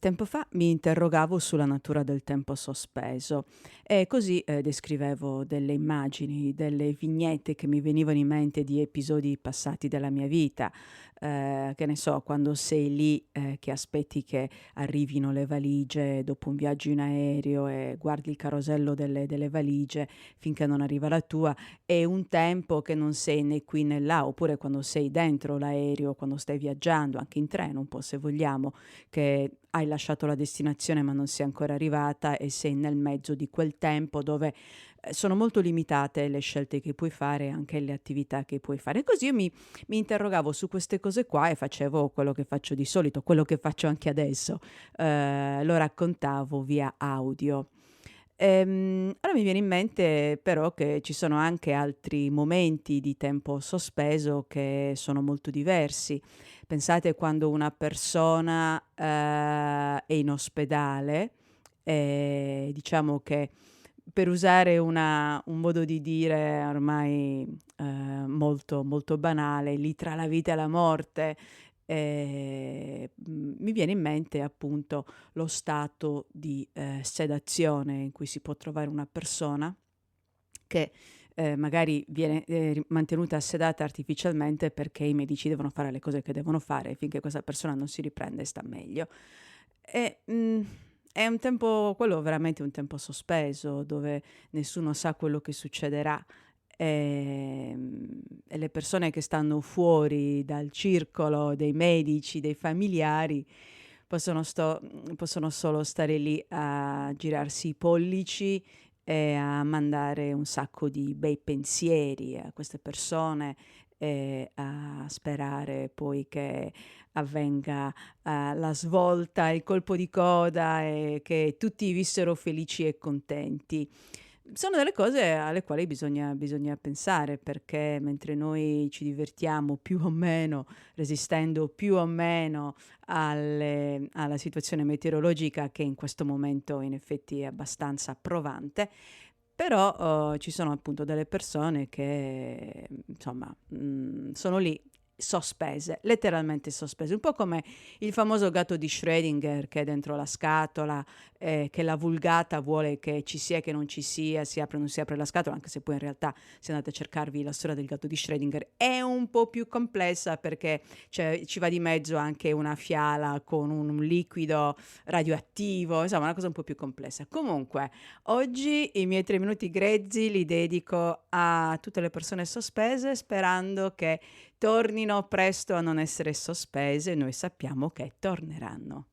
Tempo fa mi interrogavo sulla natura del tempo sospeso e così descrivevo delle immagini, delle vignette che mi venivano in mente di episodi passati della mia vita. Che ne so, quando sei lì che aspetti che arrivino le valigie dopo un viaggio in aereo e guardi il carosello delle valigie finché non arriva la tua, e un tempo che non sei né qui né là, oppure quando sei dentro l'aereo, quando stai viaggiando, anche in treno un po' se vogliamo, che hai lasciato la destinazione ma non sei ancora arrivata e sei nel mezzo di quel tempo dove, sono molto limitate le scelte che puoi fare e anche le attività che puoi fare. Così io mi interrogavo su queste cose qua e facevo quello che faccio di solito, quello che faccio anche adesso, lo raccontavo via audio. Ora mi viene in mente però che ci sono anche altri momenti di tempo sospeso che sono molto diversi. Pensate quando una persona, è in ospedale, diciamo che per usare un modo di dire ormai, molto, molto banale, lì tra la vita e la morte, mi viene in mente appunto lo stato di, sedazione in cui si può trovare una persona che, magari viene, mantenuta sedata artificialmente perché i medici devono fare le cose che devono fare finché questa persona non si riprende e sta meglio. E, è un tempo quello veramente un tempo sospeso, dove nessuno sa quello che succederà, e le persone che stanno fuori dal circolo dei medici, dei familiari, possono solo stare lì a girarsi i pollici e a mandare un sacco di bei pensieri a queste persone e a sperare poi che avvenga, la svolta, il colpo di coda e che tutti vissero felici e contenti. Sono delle cose alle quali bisogna pensare, perché mentre noi ci divertiamo più o meno, resistendo più o meno alla situazione meteorologica che in questo momento in effetti è abbastanza provante, però, ci sono appunto delle persone che, insomma, sono lì sospese, letteralmente sospese, un po' come il famoso gatto di Schrödinger che è dentro la scatola, che la vulgata vuole che ci sia e che non ci sia, si apre o non si apre la scatola, anche se poi in realtà se andate a cercarvi la storia del gatto di Schrödinger è un po' più complessa perché ci va di mezzo anche una fiala con un liquido radioattivo, insomma una cosa un po' più complessa. Comunque, oggi i miei 3 minuti grezzi li dedico a tutte le persone sospese, sperando che tornino presto a non essere sospese. Noi sappiamo che torneranno.